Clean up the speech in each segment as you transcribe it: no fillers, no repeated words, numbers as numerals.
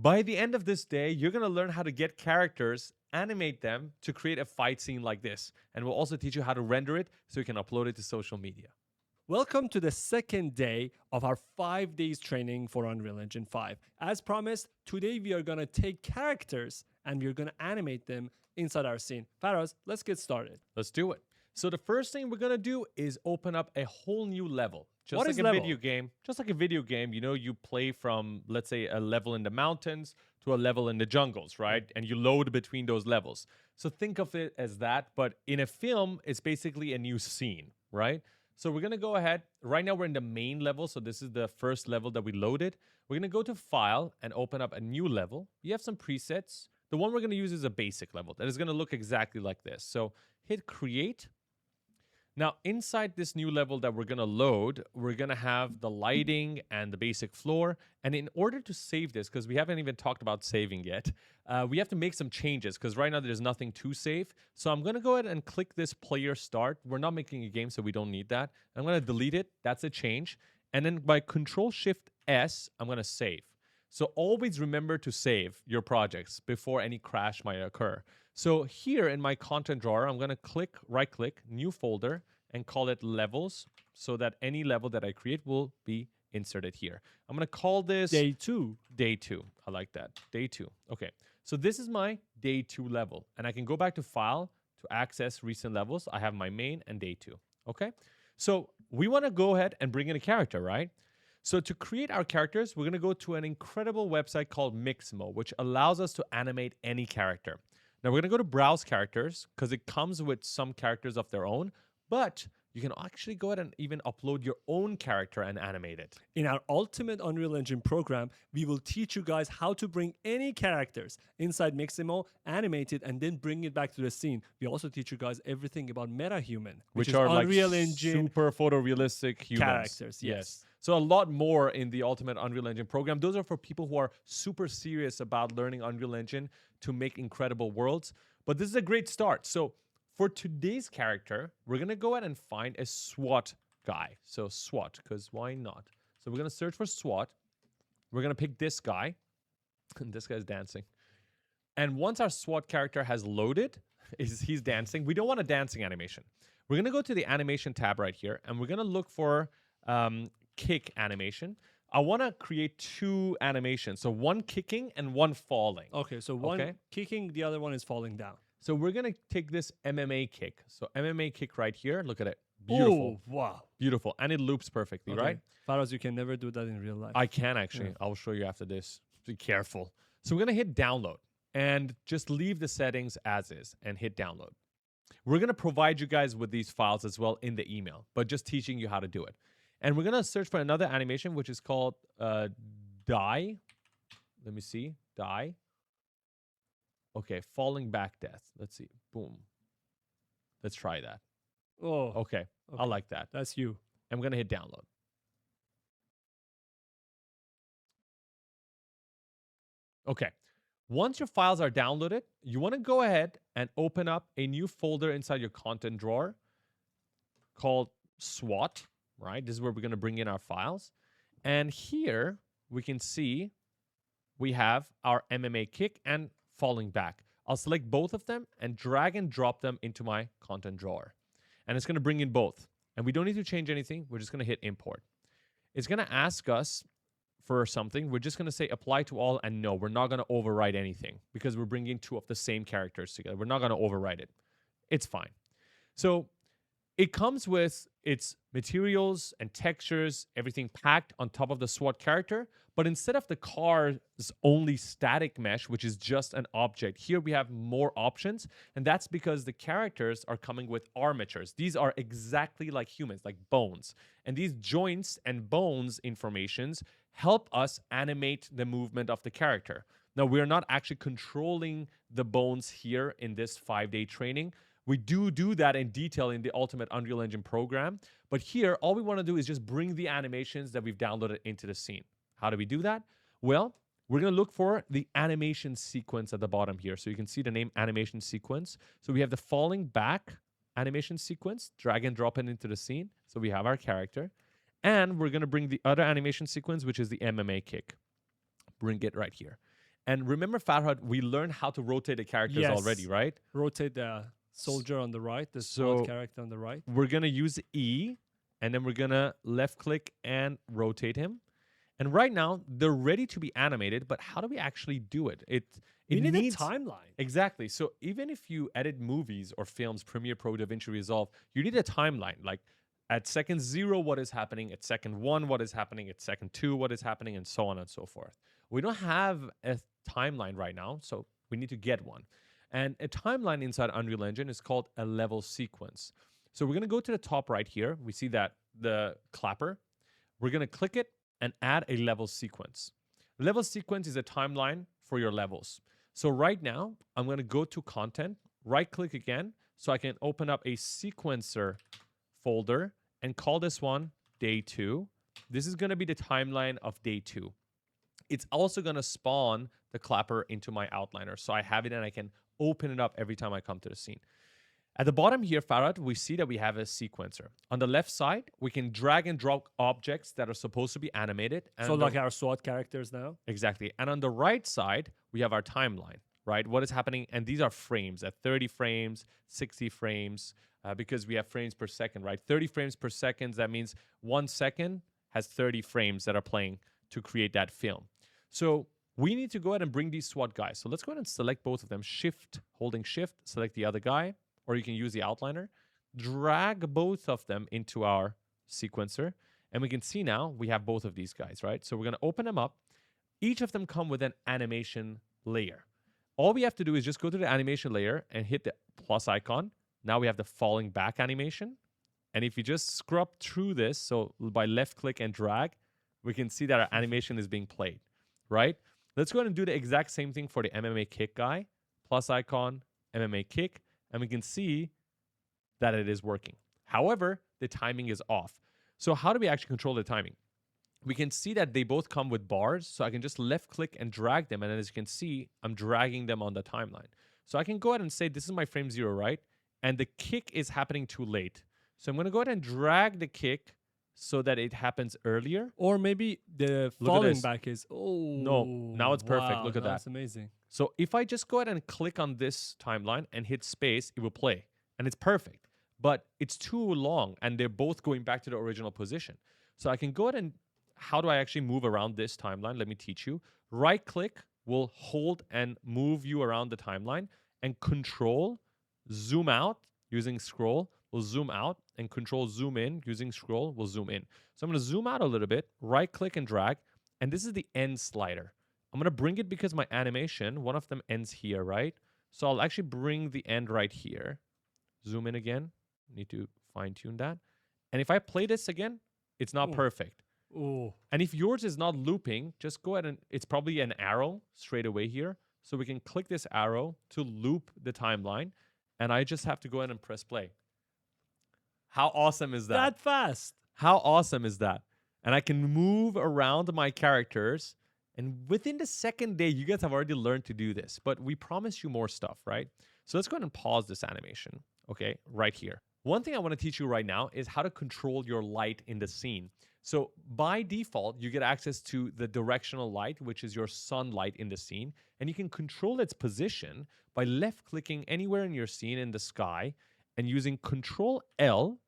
By the end of this day, you're going to learn how to get characters, animate them to create a fight scene like this. And we'll also teach you how to render it so you can upload it to social media. Welcome to the second day of our 5 days training for Unreal Engine 5. As promised, today we are going to take characters and we're going to animate them inside our scene. Faraz, let's get started. Let's do it. So the first thing we're going to do is open up a whole new level. Just What like is a level? video game. Just like a video game, you play from, let's say, a level in the mountains to a level in the jungles, right? And you load between those levels. So think of it as that, but in a film, it's basically a new scene, right? So we're going to go ahead. Right now, we're in the main level. So this is the first level that we loaded. We're going to go to File and open up a new level. You have some presets. The one we're going to use is a basic level. That is going to look exactly like this. So hit Create. Now, inside this new level that we're going to load, we're going to have the lighting and the basic floor. And in order to save this, because we haven't even talked about saving yet, we have to make some changes because right now there's nothing to save. So I'm going to go ahead and click this player start. We're not making a game, so we don't need that. I'm going to delete it. That's a change. And then by Control-Shift-S, I'm going to save. So always remember to save your projects before any crash might occur. So here in my content drawer, I'm going to right-click, new folder, and call it levels so that any level that I create will be inserted here. I'm going to call this Day 2. Day 2. I like that. Day 2. Okay. So this is my Day 2 level. And I can go back to File to access recent levels. I have my main and Day 2. Okay. So we want to go ahead and bring in a character, right? So to create our characters, we're going to go to an incredible website called Mixamo, which allows us to animate any character. Now, we're going to go to Browse Characters because it comes with some characters of their own, but you can actually go ahead and even upload your own character and animate it. In our Ultimate Unreal Engine program, we will teach you guys how to bring any characters inside Mixamo, animate it, and then bring it back to the scene. We also teach you guys everything about Metahuman, which is are Unreal like Engine super photorealistic humans. characters. Yes. So a lot more in the Ultimate Unreal Engine program. Those are for people who are super serious about learning Unreal Engine to make incredible worlds. But this is a great start. So for today's character, we're going to go ahead and find a SWAT guy. So SWAT, because why not? So we're going to search for SWAT. We're going to pick this guy. And this guy's dancing. And once our SWAT character has loaded, he's dancing. We don't want a dancing animation. We're going to go to the animation tab right here. And we're going to look for kick animation. I want to create 2 animations. So one kicking and one falling. Okay, so one kicking, the other one is falling down. So we're going to take this MMA kick. So MMA kick right here. Look at it. Beautiful. Oh, wow. Beautiful. And it loops perfectly, right? Faraz, you can never do that in real life. I can actually. Yeah. I'll show you after this. Be careful. So we're going to hit download and just leave the settings as is and hit download. We're going to provide you guys with these files as well in the email, but just teaching you how to do it. And we're going to search for another animation, which is called die. Let me see. Die. Okay, falling back death. Let's see. Boom. Let's try that. Oh, Okay. I like that. That's you. I'm going to hit download. Okay. Once your files are downloaded, you want to go ahead and open up a new folder inside your content drawer called SWAT. Right? This is where we're going to bring in our files. And here we can see we have our MMA kick and falling back. I'll select both of them and drag and drop them into my content drawer. And it's going to bring in both. And we don't need to change anything. We're just going to hit import. It's going to ask us for something. We're just going to say apply to all. And no, we're not going to overwrite anything because we're bringing 2 of the same characters together. We're not going to overwrite it. It's fine. So it comes with its materials and textures, everything packed on top of the SWAT character. But instead of the car's only static mesh, which is just an object, here we have more options. And that's because the characters are coming with armatures. These are exactly like humans, like bones. And these joints and bones informations help us animate the movement of the character. Now, we're not actually controlling the bones here in this 5-day training. We do that in detail in the Ultimate Unreal Engine program. But here, all we want to do is just bring the animations that we've downloaded into the scene. How do we do that? Well, we're going to look for the animation sequence at the bottom here. So you can see the name animation sequence. So we have the falling back animation sequence. Drag and drop it into the scene. So we have our character. And we're going to bring the other animation sequence, which is the MMA kick. Bring it right here. And remember, Farhad, we learned how to rotate the characters already, Yes. right? Rotate the soldier on the right, the SWAT So character on the right. we're going to use E, and then we're going to left click and rotate him. And right now, they're ready to be animated, but how do we actually do it? It We need needs a timeline. exactly. So even if you edit movies or films, Premiere Pro, DaVinci Resolve, you need a timeline. Like at second 0, what is happening? At second 1, what is happening? At second 2, what is happening? And so on and so forth. We don't have a timeline right now, so we need to get one. And a timeline inside Unreal Engine is called a level sequence. So we're going to go to the top right here. We see that the clapper. We're going to click it and add a level sequence. Level sequence is a timeline for your levels. So right now, I'm going to go to content, right click again, so I can open up a sequencer folder and call this one day 2. This is going to be the timeline of day 2. It's also going to spawn the clapper into my outliner. So I have it and I can open it up every time I come to the scene. At the bottom here, Farhad, we see that we have a sequencer. On the left side, we can drag and drop objects that are supposed to be animated. And So like our SWAT characters now. exactly. And on the right side, we have our timeline, right? What is happening? And these are frames at 30 frames, 60 frames, because we have frames per second, right? 30 frames per second, that means 1 second has 30 frames that are playing to create that film. So we need to go ahead and bring these SWAT guys. So let's go ahead and select both of them. Holding shift, select the other guy, or you can use the outliner. Drag both of them into our sequencer. And we can see now we have both of these guys, right? So we're going to open them up. Each of them come with an animation layer. All we have to do is just go to the animation layer and hit the plus icon. Now we have the falling back animation. And if you just scrub through this, so by left click and drag, we can see that our animation is being played, right? Let's go ahead and do the exact same thing for the MMA kick guy. Plus icon, MMA kick, and we can see that it is working. However, the timing is off. So how do we actually control the timing? We can see that they both come with bars, so I can just left click and drag them, and then as you can see, I'm dragging them on the timeline. So I can go ahead and say, this is my frame 0, right? And the kick is happening too late. So I'm going to go ahead and drag the kick so that it happens earlier. Or maybe the Look at falling this. back is, oh. No, now it's perfect. Wow, Look at that. That's amazing. So if I just go ahead and click on this timeline and hit space, it will play. And it's perfect. But it's too long, and they're both going back to the original position. So I can go ahead and, how do I actually move around this timeline? Let me teach you. Right click will hold and move you around the timeline, and control, zoom out using scroll, will zoom out, and control zoom in using scroll will zoom in. So I'm going to zoom out a little bit, right click and drag, and this is the end slider. I'm going to bring it because my animation, one of them ends here, right? So I'll actually bring the end right here. Zoom in again. Need to fine tune that. And if I play this again, it's not Ooh. perfect. Oh. And if yours is not looping, just go ahead and, it's probably an arrow straight away here. So we can click this arrow to loop the timeline. And I just have to go ahead and press play. How awesome is that? That fast. How awesome is that? And I can move around my characters. And within the second day, you guys have already learned to do this. But we promise you more stuff, right? So let's go ahead and pause this animation, okay, right here. One thing I want to teach you right now is how to control your light in the scene. So by default, you get access to the directional light, which is your sunlight in the scene. And you can control its position by left-clicking anywhere in your scene in the sky and using Control L.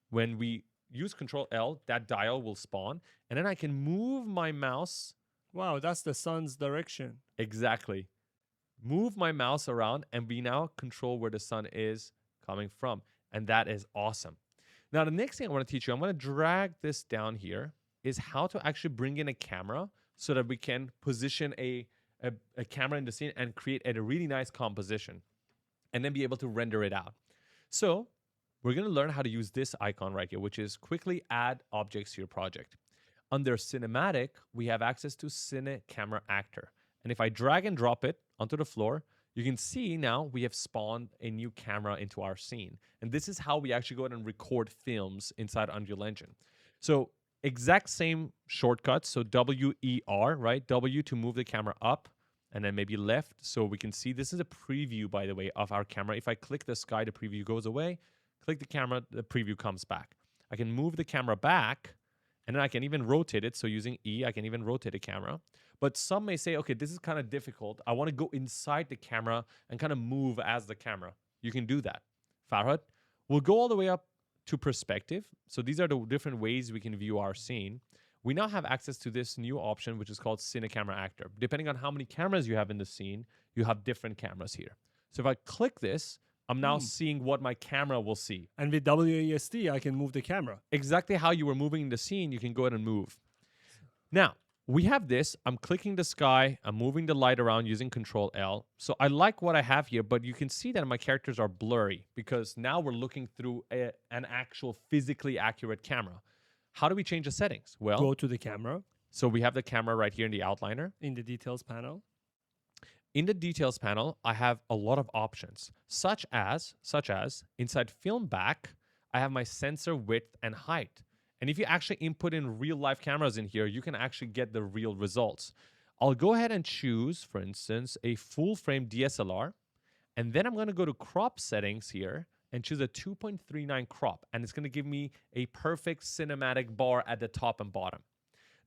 When we use Control L, that dial will spawn. And then I can move my mouse. Wow, that's the sun's direction. Exactly. Move my mouse around, and we now control where the sun is coming from. And that is awesome. Now, the next thing I want to teach you, I'm going to drag this down here, is how to actually bring in a camera so that we can position a camera in the scene and create a really nice composition and then be able to render it out. So we're going to learn how to use this icon right here, which is quickly add objects to your project. Under cinematic, we have access to Cine Camera Actor. And if I drag and drop it onto the floor, you can see now we have spawned a new camera into our scene. And this is how we actually go ahead and record films inside Unreal Engine. So exact same shortcuts. So W-E-R, right? W to move the camera up and then maybe left. So we can see this is a preview, by the way, of our camera. If I click the sky, the preview goes away. Click the camera, the preview comes back. I can move the camera back, and then I can even rotate it. So using E, I can even rotate the camera. But some may say, okay, this is kind of difficult. I want to go inside the camera and kind of move as the camera. You can do that. Farhad, we'll go all the way up to perspective. So these are the different ways we can view our scene. We now have access to this new option, which is called Cine Camera Actor. Depending on how many cameras you have in the scene, you have different cameras here. So if I click this, I'm now seeing what my camera will see. And with WASD, I can move the camera. Exactly how you were moving in the scene, you can go ahead and move. Now, we have this. I'm clicking the sky. I'm moving the light around using Control L. So I like what I have here, but you can see that my characters are blurry because now we're looking through an actual physically accurate camera. How do we change the settings? Well, Go to the camera so we have the camera right here in the outliner. in the details panel. In the details panel, I have a lot of options, such as inside film back, I have my sensor width and height. And if you actually input in real life cameras in here, you can actually get the real results. I'll go ahead and choose, for instance, a full frame DSLR. And then I'm going to go to crop settings here and choose a 2.39 crop. And it's going to give me a perfect cinematic bar at the top and bottom.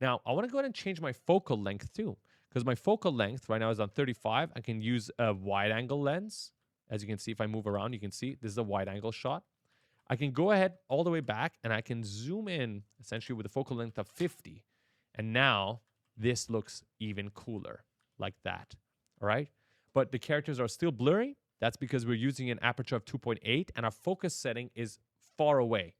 Now, I want to go ahead and change my focal length too, because my focal length right now is on 35. I can use a wide angle lens. As you can see, if I move around, you can see this is a wide angle shot. I can go ahead all the way back and I can zoom in essentially with a focal length of 50. And now this looks even cooler like that. All right. But the characters are still blurry. That's because we're using an aperture of 2.8 and our focus setting is far away.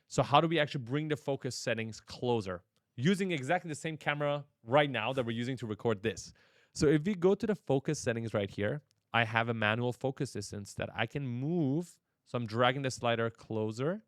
So how do we actually bring the focus settings closer? Using exactly the same camera right now that we're using to record this. So if we go to the focus settings right here, I have a manual focus distance that I can move. So I'm dragging the slider closer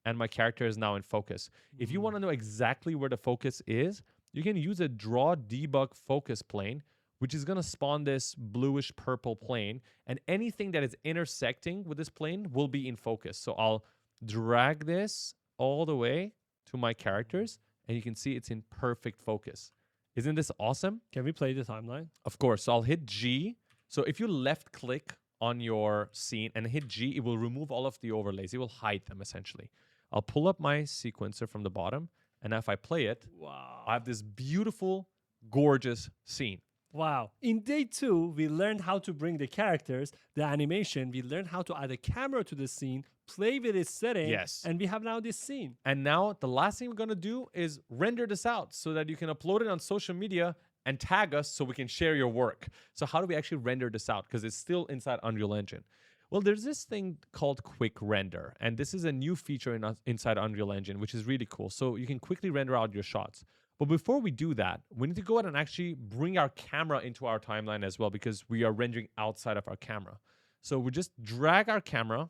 and my character is now in focus. If you want to know exactly where the focus is, you can use a draw debug focus plane, which is going to spawn this bluish purple plane. And anything that is intersecting with this plane will be in focus. So I'll drag this all the way to my characters and you can see it's in perfect focus. Isn't this awesome? Can we play the timeline? Of course. So I'll hit G. So if you left click on your scene and hit G, it will remove all of the overlays. It will hide them essentially. I'll pull up my sequencer from the bottom. And if I play it, Wow. I have this beautiful, gorgeous scene. Wow. In day 2, we learned how to bring the characters, the animation. We learned how to add a camera to the scene, play with its setting. Yes. And we have now this scene. And now the last thing we're going to do is render this out so that you can upload it on social media and tag us so we can share your work. So how do we actually render this out? Because it's still inside Unreal Engine. Well, there's this thing called quick render. And this is a new feature inside Unreal Engine, which is really cool. So you can quickly render out your shots. But before we do that, we need to go ahead and actually bring our camera into our timeline as well because we are rendering outside of our camera. So we just drag our camera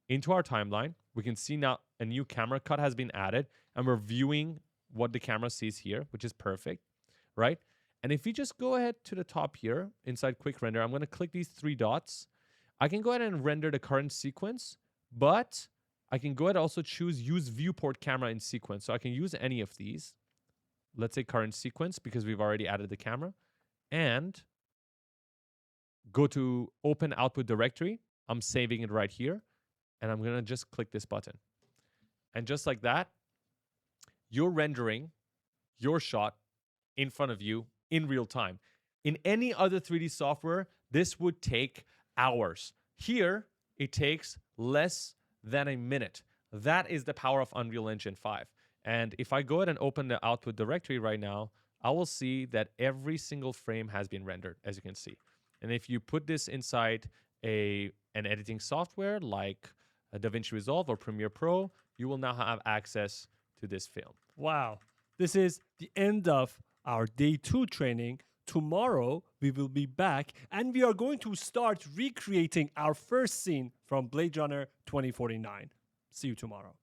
into our timeline. We can see now a new camera cut has been added and we're viewing what the camera sees here, which is perfect, right? And if we just go ahead to the top here inside quick render, I'm going to click these 3 dots. I can go ahead and render the current sequence, but I can go ahead and also choose use viewport camera in sequence. So I can use any of these. Let's say current sequence because we've already added the camera. And go to open output directory. I'm saving it right here. And I'm going to just click this button. And just like that, you're rendering your shot in front of you in real time. In any other 3D software, this would take hours. Here, it takes less than a minute. That is the power of Unreal Engine 5. And if I go ahead and open the output directory right now, I will see that every single frame has been rendered, as you can see. And if you put this inside an editing software like DaVinci Resolve or Premiere Pro, you will now have access to this film. Wow. This is the end of our day 2 training. Tomorrow, we will be back and we are going to start recreating our first scene from Blade Runner 2049. See you tomorrow.